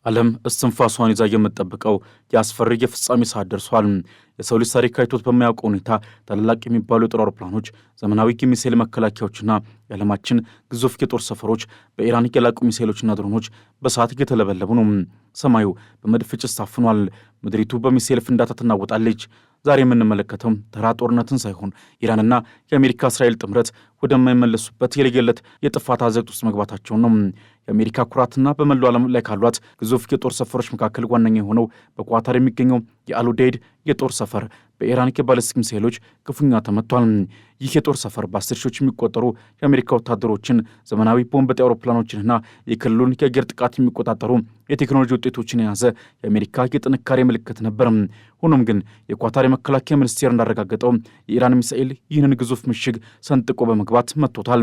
ዓለም እስትንፋሷን ይዛ የምትጠብቀው የአስፈሪ የፍጻሜ ሰዓት ደርሷል። የሰው ልጅ ታሪክ አይቶት በማያውቀው ሁኔታ ታላላቅ የሚባሉ የጦር አውሮፕላኖች፣ ዘመናዊ የሚሳኤል መከላከያዎችና የዓለማችን ግዙፍ የጦር ሰፈሮች በኢራን የላቁ ሚሳኤሎችና ድሮኖች በሰዓት እየተለበለቡ ነው። ሰማዩ በመድፍ ጭስ ታፍኗል። ምድሪቱ በሚሳኤል ፍንዳታ ትናወጣለች። ዛሬ የምንመለከተው ተራ ጦርነትን ሳይሆን ኢራንና የአሜሪካ እስራኤል ጥምረት ወደማይመለሱበት የለየለት የጥፋት አዘቅት ውስጥ መግባታቸውን ነው። የአሜሪካ ኩራትና በመላው ዓለም ላይ ካሏት ግዙፍ የጦር ሰፈሮች መካከል ዋነኛ የሆነው በኳታር የሚገኘው የአሉዴይድ የጦር ሰፈር በኢራን የባለስቲክ ሚሳኤሎች ክፉኛ ተመቷል። ይህ የጦር ሰፈር በ10 ሺዎች የሚቆጠሩ የአሜሪካ ወታደሮችን፣ ዘመናዊ ቦምብ ጣይ አውሮፕላኖችንና የክልሉን የአየር ጥቃት የሚቆጣጠሩ የቴክኖሎጂ ውጤቶችን የያዘ የአሜሪካ የጥንካሬ ምልክት ነበር። ሆኖም ግን የኳታር የመከላከያ ሚኒስቴር እንዳረጋገጠው የኢራን ሚሳኤል ይህንን ግዙፍ ምሽግ ሰንጥቆ በመግባት መጥቶታል።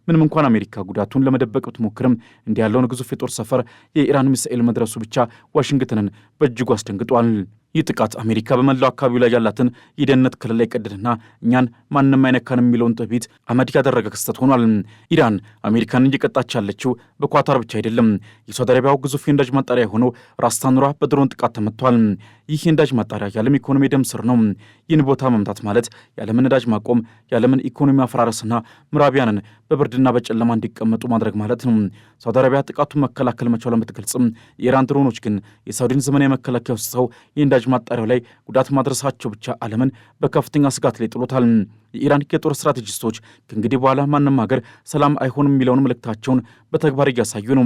ምንም እንኳን አሜሪካ ጉዳቱን ለመደበቅ ብትሞክርም እንዲህ ያለውን ግዙፍ የጦር ሰፈር የኢራን ሚሳኤል መድረሱ ብቻ ዋሽንግተንን በእጅጉ አስደንግጧል። ይህ ጥቃት አሜሪካ በመላው አካባቢው ላይ ያላትን የደህንነት ክልል ላይ ቀደድና እኛን ማንም አይነካን የሚለውን ትዕቢት አመድ ያደረገ ክስተት ሆኗል። ኢራን አሜሪካንን እየቀጣች ያለችው በኳታር ብቻ አይደለም። የሳውዲ አረቢያው ግዙፍ የነዳጅ ማጣሪያ የሆነው ራስ ታኑራ በድሮን ጥቃት ተመቷል። ይህ የነዳጅ ማጣሪያ የዓለም ኢኮኖሚ ደም ስር ነው። ይህን ቦታ መምታት ማለት የዓለምን ነዳጅ ማቆም፣ የዓለምን ኢኮኖሚ ማፈራረስና ምዕራቢያንን በብርድና በጨለማ እንዲቀመጡ ማድረግ ማለት ነው። ሳውዲ አረቢያ ጥቃቱን መከላከል መቻሏን ብትገልጽም የኢራን ድሮኖች ግን የሳውዲን ዘመናዊ መከላከያ ውስጥ ሰው የነዳጅ ማጣሪያው ላይ ጉዳት ማድረሳቸው ብቻ ዓለምን በከፍተኛ ስጋት ላይ ጥሎታል። የኢራን የጦር ስትራቴጂስቶች ከእንግዲህ በኋላ ማንም ሀገር ሰላም አይሆንም የሚለውን መልእክታቸውን በተግባር እያሳዩ ነው።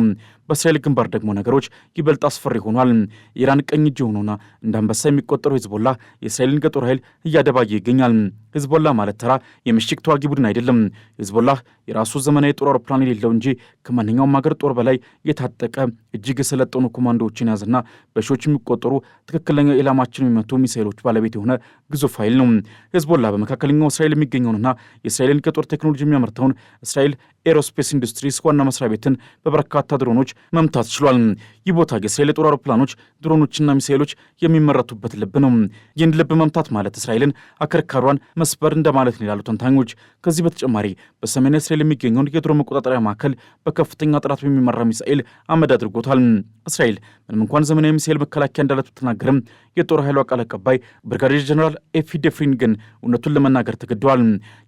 በእስራኤል ግንባር ደግሞ ነገሮች ይበልጥ አስፈሪ ሆኗል። የኢራን ቀኝ እጅ የሆነውና እንደ አንበሳ የሚቆጠረው ሂዝቦላ የእስራኤልን የጦር ኃይል እያደባየ ይገኛል። ሂዝቦላ ማለት ተራ የምሽግ ተዋጊ ቡድን አይደለም። ሂዝቦላ የራሱ ዘመናዊ የጦር አውሮፕላን የሌለው እንጂ ከማንኛውም ሀገር ጦር በላይ የታጠቀ እጅግ የሰለጠኑ ኮማንዶዎችን ያዝና በሺዎች የሚቆጠሩ ትክክለኛ ኢላማችን የሚመቱ ሚሳኤሎች ባለቤት የሆነ ግዙፍ ኃይል ነው። ሂዝቦላ በመካከለኛው እስራኤል የሚገኘውንና የእስራኤልን የጦር ቴክኖሎጂ የሚያመርተውን እስራኤል ኤሮስፔስ ኢንዱስትሪስ ዋና መስሪያ ቤትን በበርካታ ድሮኖች መምታት ችሏል። ይህ ቦታ የእስራኤል የጦር አውሮፕላኖች፣ ድሮኖችና ሚሳኤሎች የሚመረቱበት ልብ ነው። ይህን ልብ መምታት ማለት እስራኤልን አከርካሪዋን መስበር እንደማለት ነው ይላሉ ተንታኞች። ከዚህ በተጨማሪ በሰሜን እስራኤል የሚገኘውን የድሮን መቆጣጠሪያ ማዕከል በከፍተኛ ጥራት በሚመራ ሚሳኤል አመድ አድርጎታል። እስራኤል ምንም እንኳን ዘመናዊ ሚሳኤል መከላከያ እንዳላት ብትናገርም የጦር ኃይሉ ቃል አቀባይ ብርጋዴር ጀነራል ኤፊ ደፍሪን ግን እውነቱን ለመናገር ተገደዋል።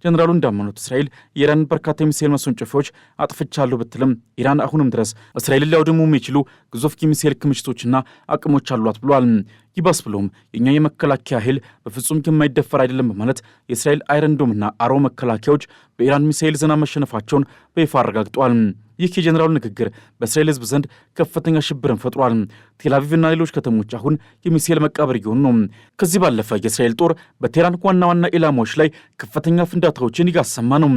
ጀነራሉ እንዳመኑት እስራኤል የኢራን በርካታ የሚሳኤል ማስወንጨፊያዎች አጥፍቻለሁ ብትልም ኢራን አሁንም ድረስ እስራኤልን ሊያወድሙ የሚችሉ ግዙፍ የሚሳኤል ክምችቶችና አቅሞች አሏት ብሏል። ይባስ ብሎም የእኛ የመከላከያ ኃይል በፍጹም የማይደፈር አይደለም በማለት የእስራኤል አይረንዶምና አሮ መከላከያዎች በኢራን ሚሳኤል ዝናብ መሸነፋቸውን በይፋ አረጋግጠዋል። ይህ የጀኔራሉ ንግግር በእስራኤል ሕዝብ ዘንድ ከፍተኛ ሽብርን ፈጥሯል። ቴልአቪቭና ሌሎች ከተሞች አሁን የሚሳኤል መቃብር እየሆኑ ነው። ከዚህ ባለፈ የእስራኤል ጦር በቴህራን ዋና ዋና ኢላማዎች ላይ ከፍተኛ ፍንዳታዎችን እያሰማ ነው።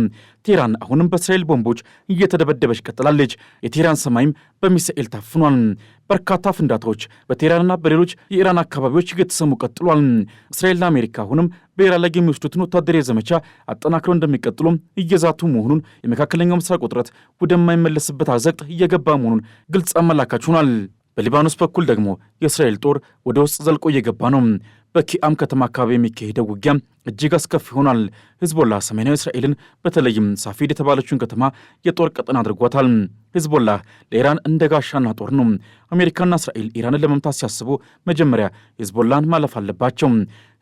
ቴህራን አሁንም በእስራኤል ቦምቦች እየተደበደበች ቀጥላለች። የቴህራን ሰማይም በሚሳኤል ታፍኗል። በርካታ ፍንዳታዎች በቴህራንና በሌሎች የኢራን አካባቢዎች እየተሰሙ ቀጥሏል። እስራኤልና አሜሪካ አሁንም በኢራን ላይ የሚወስዱትን ወታደራዊ ዘመቻ አጠናክረው እንደሚቀጥሉ እየዛቱ መሆኑን፣ የመካከለኛው ምስራቅ ውጥረት ወደማይመለስበት አዘቅት እየገባ መሆኑን ግልጽ አመላካች ሆኗል። በሊባኖስ በኩል ደግሞ የእስራኤል ጦር ወደ ውስጥ ዘልቆ እየገባ ነው። በኪአም ከተማ አካባቢ የሚካሄደው ውጊያ እጅግ አስከፊ ሆኗል። ሂዝቦላ ሰሜናዊ እስራኤልን በተለይም ሳፊድ የተባለችውን ከተማ የጦር ቀጠና አድርጓታል። ሂዝቦላ ለኢራን እንደ ጋሻና ጦር ነው። አሜሪካና እስራኤል ኢራንን ለመምታት ሲያስቡ መጀመሪያ ሂዝቦላን ማለፍ አለባቸው።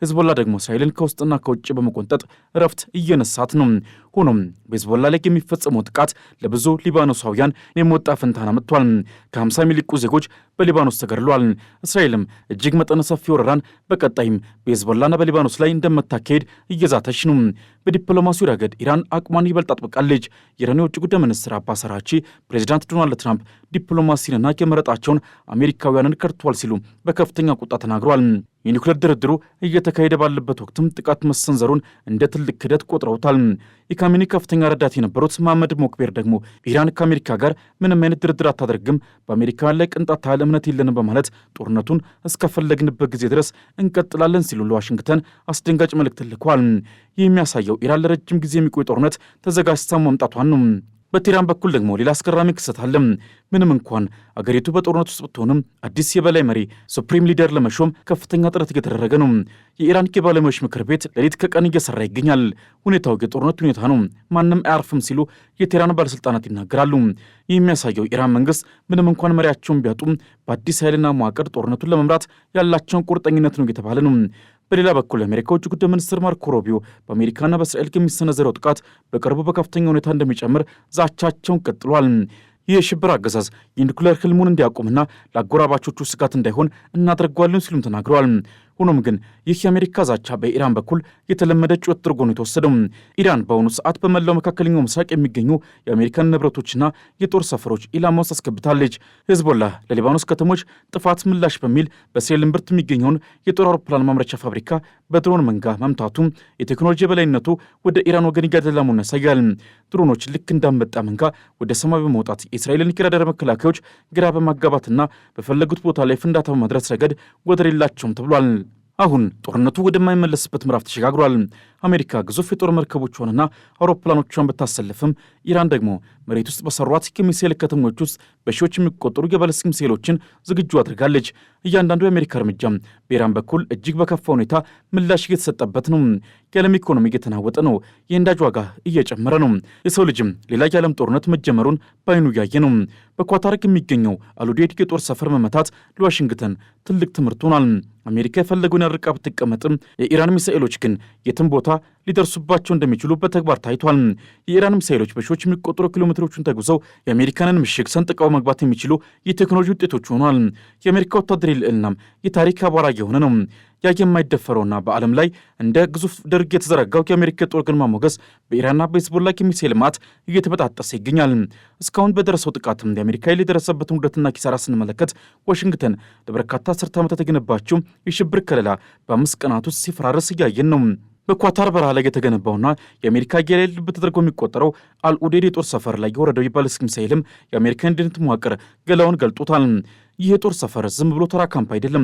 ሂዝቦላ ደግሞ እስራኤልን ከውስጥና ከውጭ በመቆንጠጥ እረፍት እየነሳት ነው። ሆኖም በሂዝቦላ ላይ የሚፈጸመው ጥቃት ለብዙ ሊባኖሳውያን የሞጣ ፈንታን አመጥቷል። ከ50 የሚልቁ ዜጎች በሊባኖስ ተገድለዋል። እስራኤልም እጅግ መጠነ ሰፊ ወረራን በቀጣይም በሂዝቦላና በሊባኖስ ላይ እንደምታካሄድ እየዛተች ነው። በዲፕሎማሲው ረገድ ኢራን አቅሟን ይበልጥ አጥብቃለች። የኢራን የውጭ ጉዳይ ሚኒስትር አባስ አራግቺ ፕሬዚዳንት ዶናልድ ትራምፕ ዲፕሎማሲንና የመረጣቸውን አሜሪካውያንን ከድተዋል ሲሉ በከፍተኛ ቁጣ ተናግረዋል። የኒውክሌር ድርድሩ እየተካሄደ ባለበት ወቅትም ጥቃት መሰንዘሩን እንደ ትልቅ ክደት ቆጥረውታል። የካሚኒ ከፍተኛ ረዳት የነበሩት መሐመድ ሞክቤር ደግሞ ኢራን ከአሜሪካ ጋር ምንም አይነት ድርድር አታደርግም፣ በአሜሪካውያን ላይ ቅንጣት ያህል እምነት የለንም በማለት ጦርነቱን እስከፈለግንበት ጊዜ ድረስ እንቀጥላለን ሲሉ ለዋሽንግተን አስደንጋጭ መልእክት ልከዋል። ይህ የሚያሳየው ኢራን ለረጅም ጊዜ የሚቆይ ጦርነት ተዘጋጅታ መምጣቷን ነው። በቴህራን በኩል ደግሞ ሌላ አስገራሚ ክስተት አለ። ምንም እንኳን አገሪቱ በጦርነት ውስጥ ብትሆንም አዲስ የበላይ መሪ ሱፕሪም ሊደር ለመሾም ከፍተኛ ጥረት እየተደረገ ነው። የኢራን የባለሙያዎች ምክር ቤት ሌሊት ከቀን እየሰራ ይገኛል። ሁኔታው የጦርነት ሁኔታ ነው፣ ማንም አያርፍም ሲሉ የቴህራን ባለስልጣናት ይናገራሉ። ይህ የሚያሳየው ኢራን መንግስት ምንም እንኳን መሪያቸውን ቢያጡም በአዲስ ኃይልና መዋቅር ጦርነቱን ለመምራት ያላቸውን ቁርጠኝነት ነው እየተባለ ነው። በሌላ በኩል የአሜሪካ ውጭ ጉዳይ ሚኒስትር ማርኮ ሩቢዮ በአሜሪካና በእስራኤል የሚሰነዘረው ጥቃት በቅርቡ በከፍተኛ ሁኔታ እንደሚጨምር ዛቻቸውን ቀጥሏል። ይህ የሽብር አገዛዝ የኒኩሌር ህልሙን እንዲያቆምና ለአጎራባቾቹ ስጋት እንዳይሆን እናደርገዋለን ሲሉም ተናግረዋል። ሆኖም ግን ይህ የአሜሪካ ዛቻ በኢራን በኩል የተለመደ ጩኸት አድርጎ ነው የተወሰደው። ኢራን በአሁኑ ሰዓት በመላው መካከለኛው ምስራቅ የሚገኙ የአሜሪካን ንብረቶችና የጦር ሰፈሮች ኢላማ ውስጥ አስገብታለች። ሂዝቦላህ ለሊባኖስ ከተሞች ጥፋት ምላሽ በሚል በእስራኤል እምብርት የሚገኘውን የጦር አውሮፕላን ማምረቻ ፋብሪካ በድሮን መንጋ መምታቱ የቴክኖሎጂ የበላይነቱ ወደ ኢራን ወገን እያደላ መሆኑን ያሳያል። ድሮኖች ልክ እንዳንበጣ መንጋ ወደ ሰማይ በመውጣት የእስራኤልን የራዳር መከላከያዎች ግራ በማጋባትና በፈለጉት ቦታ ላይ ፍንዳታ በማድረስ ረገድ ወደር የላቸውም ተብሏል። አሁን ጦርነቱ ወደማይመለስበት ምዕራፍ ተሸጋግሯል። አሜሪካ ግዙፍ የጦር መርከቦቿንና አውሮፕላኖቿን ብታሰልፍም ኢራን ደግሞ መሬት ውስጥ በሰሯት የሚሳኤል ከተሞች ውስጥ በሺዎች የሚቆጠሩ የባለስቲክ ሚሳኤሎችን ዝግጁ አድርጋለች። እያንዳንዱ የአሜሪካ እርምጃ በኢራን በኩል እጅግ በከፋ ሁኔታ ምላሽ እየተሰጠበት ነው። የዓለም ኢኮኖሚ እየተናወጠ ነው። የነዳጅ ዋጋ እየጨመረ ነው። የሰው ልጅም ሌላ የዓለም ጦርነት መጀመሩን በዓይኑ እያየ ነው። በኳታር የሚገኘው አሉዴድ የጦር ሰፈር መመታት ለዋሽንግተን ትልቅ ትምህርት ሆኗል። አሜሪካ የፈለገውን ያርቃ ብትቀመጥም የኢራን ሚሳኤሎች ግን የትም ቦታ ሊደርሱባቸው እንደሚችሉ በተግባር ታይቷል። የኢራን ሚሳኤሎች በሺዎች የሚቆጠሩ ኪሎ ሜትሮችን ተጉዘው የአሜሪካንን ምሽግ ሰንጥቀው መግባት የሚችሉ የቴክኖሎጂ ውጤቶች ሆኗል። የአሜሪካ ወታደራዊ ልዕልናም የታሪክ አቧራ የሆነ ነው። ያ የማይደፈረውና በዓለም ላይ እንደ ግዙፍ ድርግ የተዘረጋው የአሜሪካ ጦር ግርማ ሞገስ በኢራንና በሂዝቦላ የሚሳኤል ማት እየተበጣጠሰ ይገኛል። እስካሁን በደረሰው ጥቃትም የአሜሪካ ኃይል የደረሰበትን ውርደትና ኪሳራ ስንመለከት ዋሽንግተን ለበርካታ አስርተ ዓመታት የገነባቸው የሽብር ከለላ በ5 ቀናት ውስጥ ሲፈራረስ እያየን ነው። በኳታር በረሃ ላይ የተገነባውና የአሜሪካ አየር ኃይል ልብ ተደርጎ የሚቆጠረው አልኡዴድ የጦር ሰፈር ላይ የወረደው የባለስቲክ ሚሳኤልም የአሜሪካን ደህንነት መዋቅር ገላውን ገልጦታል። ይህ የጦር ሰፈር ዝም ብሎ ተራ ካምፕ አይደለም።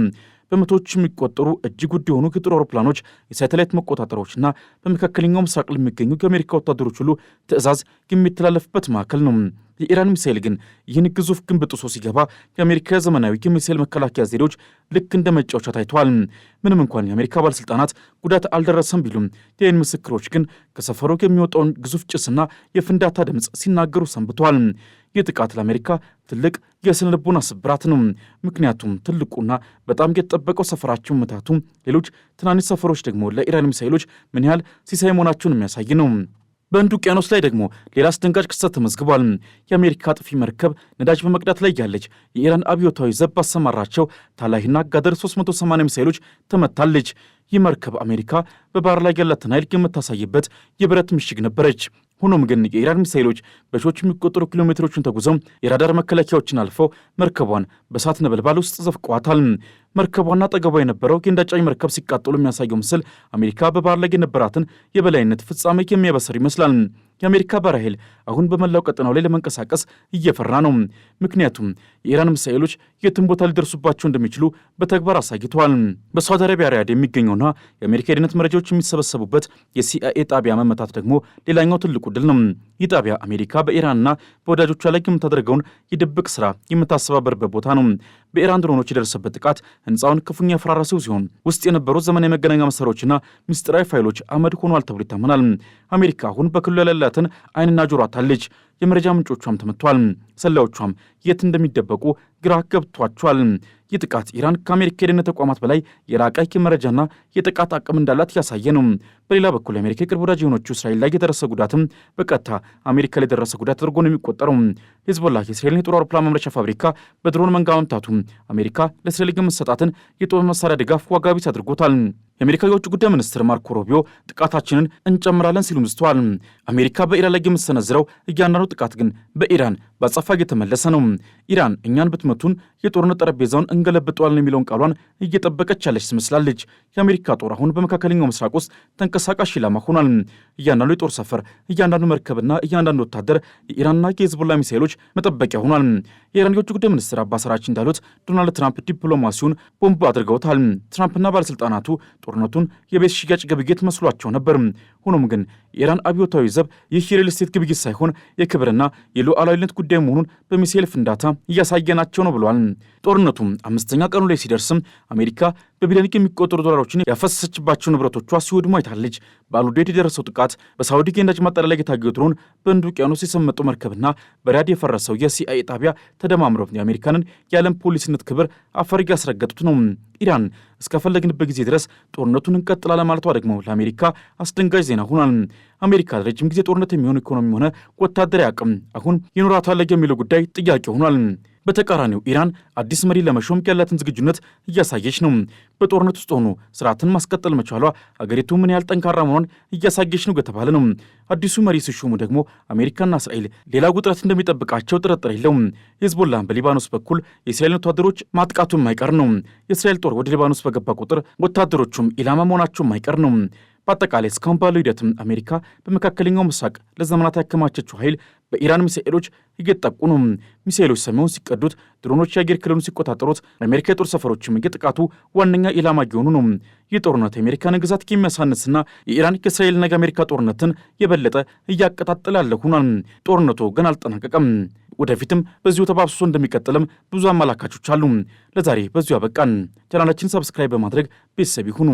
በመቶዎች የሚቆጠሩ እጅግ ውድ የሆኑ የጦር አውሮፕላኖች፣ የሳተላይት መቆጣጠሪያዎችና በመካከለኛው ምስራቅ ለሚገኙ የአሜሪካ ወታደሮች ሁሉ ትዕዛዝ የሚተላለፍበት ማዕከል ነው። የኢራን ሚሳኤል ግን ይህን ግዙፍ ግንብ ጥሶ ሲገባ የአሜሪካ ዘመናዊ የሚሳኤል መከላከያ ዘዴዎች ልክ እንደ መጫወቻ ታይተዋል። ምንም እንኳን የአሜሪካ ባለሥልጣናት ጉዳት አልደረሰም ቢሉም የዓይን ምስክሮች ግን ከሰፈሩ የሚወጣውን ግዙፍ ጭስና የፍንዳታ ድምፅ ሲናገሩ ሰንብተዋል። ይህ ጥቃት ለአሜሪካ ትልቅ የስነ ልቦና ስብራት ነው። ምክንያቱም ትልቁና በጣም የተጠበቀው ሰፈራቸው መታቱ ሌሎች ትናንሽ ሰፈሮች ደግሞ ለኢራን ሚሳኤሎች ምን ያህል ሲሳይ መሆናቸውን የሚያሳይ ነው። በህንድ ውቅያኖስ ላይ ደግሞ ሌላ አስደንጋጭ ክስተት ተመዝግቧል። የአሜሪካ አጥፊ መርከብ ነዳጅ በመቅዳት ላይ ያለች የኢራን አብዮታዊ ዘብ ባሰማራቸው ታላሂና ጋደር 380 ሚሳኤሎች ተመታለች። ይህ መርከብ አሜሪካ በባህር ላይ ያላትን ኃይል የምታሳይበት የብረት ምሽግ ነበረች። ሆኖም ግን የኢራን ሚሳኤሎች በሺዎች የሚቆጠሩ ኪሎ ሜትሮችን ተጉዘው የራዳር መከላከያዎችን አልፈው መርከቧን በእሳት ነበልባል ውስጥ ዘፍቀዋታል። መርከቧና አጠገቧ የነበረው የእንዳጫኝ መርከብ ሲቃጠሉ የሚያሳየው ምስል አሜሪካ በባህር ላይ የነበራትን የበላይነት ፍጻሜ የሚያበስር ይመስላል። የአሜሪካ ባህር ኃይል አሁን በመላው ቀጠናው ላይ ለመንቀሳቀስ እየፈራ ነው። ምክንያቱም የኢራን ሚሳኤሎች የትም ቦታ ሊደርሱባቸው እንደሚችሉ በተግባር አሳይተዋል። በሳውዲ አረቢያ ሪያድ የሚገኘውና የአሜሪካ የደህንነት መረጃዎች የሚሰበሰቡበት የሲአይኤ ጣቢያ መመታት ደግሞ ሌላኛው ትልቁ ድል ነው። ይህ ጣቢያ አሜሪካ በኢራንና በወዳጆቿ ላይ የምታደርገውን የድብቅ ስራ የምታስተባበርበት ቦታ ነው። በኢራን ድሮኖች የደረሰበት ጥቃት ህንፃውን ክፉኛ ያፈራረሰው ሲሆን ውስጥ የነበሩት ዘመናዊ መገናኛ መሳሪያዎችና ምስጢራዊ ፋይሎች አመድ ሆኗል ተብሎ ይታመናል። አሜሪካ አሁን በክልሉ ያላትን አይንና ጆሮ አታለች። የመረጃ ምንጮቿም ተመቷል። ሰላዮቿም የት እንደሚደበቁ ግራ ገብቷቸዋል። ይህ ጥቃት ኢራን ከአሜሪካ የደህንነት ተቋማት በላይ የላቀ የመረጃና የጥቃት አቅም እንዳላት ያሳየ ነው። በሌላ በኩል የአሜሪካ የቅርብ ወዳጅ የሆነችው እስራኤል ላይ የደረሰ ጉዳትም በቀጥታ አሜሪካ ላይ የደረሰ ጉዳት ተደርጎ ነው የሚቆጠረው። ሂዝቦላ የእስራኤልን የጦር አውሮፕላን ማምረቻ ፋብሪካ በድሮን መንጋ መምታቱ አሜሪካ ለእስራኤል የምትሰጣትን የጦር መሳሪያ ድጋፍ ዋጋ ቢስ አድርጎታል። የአሜሪካ የውጭ ጉዳይ ሚኒስትር ማርኮ ሩቢዮ ጥቃታችንን እንጨምራለን ሲሉ ምስተዋል። አሜሪካ በኢራን ላይ የምትሰነዝረው እያንዳንዱ ጥቃት ግን በኢራን በአጸፋ እየተመለሰ ነው። ኢራን እኛን ብትመቱን የጦርነት ጠረጴዛውን እንገለብጠዋለን የሚለውን ቃሏን እየጠበቀች ያለች ትመስላለች። የአሜሪካ ጦር አሁን በመካከለኛው ምስራቅ ውስጥ ተንቀሳቃሽ ኢላማ ሆኗል። እያንዳንዱ የጦር ሰፈር፣ እያንዳንዱ መርከብና እያንዳንዱ ወታደር የኢራንና የሂዝቦላ ሚሳኤሎች መጠበቂያ ሆኗል። የኢራን የውጭ ጉዳይ ሚኒስትር አባስ አራግቺ እንዳሉት ዶናልድ ትራምፕ ዲፕሎማሲውን ቦምብ አድርገውታል። ትራምፕና ባለሥልጣናቱ ጦርነቱን የቤት ሽያጭ ግብይት መስሏቸው ነበር። ሆኖም ግን የኢራን አብዮታዊ ዘብ ይህ የሪል ስቴት ግብይት ሳይሆን የክብርና የሉዓላዊነት ጉዳይ መሆኑን በሚሳኤል ፍንዳታ እያሳየናቸው ነው ብሏል። ጦርነቱ 5ኛ ቀኑ ላይ ሲደርስም አሜሪካ በቢሊዮን የሚቆጠሩ ዶላሮችን ያፈሰሰችባቸው ንብረቶቿ ሲወድሙ አይታለች። በአሉዴድ የደረሰው ጥቃት በሳውዲ የነዳጅ ማጣሪያ ላይ የታገተው ድሮን፣ በህንድ ውቅያኖስ የሰመጠው መርከብና በሪያድ የፈረሰው የሲአይኤ ጣቢያ ተደማምረው የአሜሪካንን የዓለም ፖሊስነት ክብር አፈር ያስረገጡት ነው። ኢራን እስከፈለግንበት ጊዜ ድረስ ጦርነቱን እንቀጥላለን ማለቷ ደግሞ ለአሜሪካ አስደንጋጭ ዜና ሆኗል። አሜሪካ ለረጅም ጊዜ ጦርነት የሚሆን ኢኮኖሚ ሆነ ወታደራዊ አቅም አሁን ይኖራታል የሚለው ጉዳይ ጥያቄ ሆኗል። በተቃራኒው ኢራን አዲስ መሪ ለመሾም ያላትን ዝግጁነት እያሳየች ነው። በጦርነት ውስጥ ሆኖ ስርዓትን ማስቀጠል መቻሏ አገሪቱ ምን ያህል ጠንካራ መሆኗን እያሳየች ነው የተባለ ነው። አዲሱ መሪ ሲሾሙ ደግሞ አሜሪካና እስራኤል ሌላ ውጥረት እንደሚጠብቃቸው ጥርጥር የለውም። ሂዝቦላን በሊባኖስ በኩል የእስራኤል ወታደሮች ማጥቃቱም አይቀር ነው። የእስራኤል ጦር ወደ ሊባኖስ በገባ ቁጥር ወታደሮቹም ኢላማ መሆናቸውም አይቀር ነው። በአጠቃላይ እስካሁን ባለው ሂደትም አሜሪካ በመካከለኛው ምስራቅ ለዘመናት ያከማቸችው ኃይል በኢራን ሚሳኤሎች እየጠቁ ነው። ሚሳኤሎች ሰማዩን ሲቀዱት፣ ድሮኖች የአየር ክልሉን ሲቆጣጠሩት፣ አሜሪካ የጦር ሰፈሮችም የጥቃቱ ዋነኛ ኢላማ እየሆኑ ነው። ይህ ጦርነት የአሜሪካን ግዛት የሚያሳንስና የኢራን ከእስራኤልና የአሜሪካ ጦርነትን የበለጠ እያቀጣጠለ ያለ ሆኗል። ጦርነቱ ገና አልጠናቀቀም። ወደፊትም በዚሁ ተባብሶ እንደሚቀጥልም ብዙ አመላካቾች አሉ። ለዛሬ በዚሁ አበቃን። ቻናላችን ሰብስክራይብ በማድረግ ቤተሰብ ይሁኑ።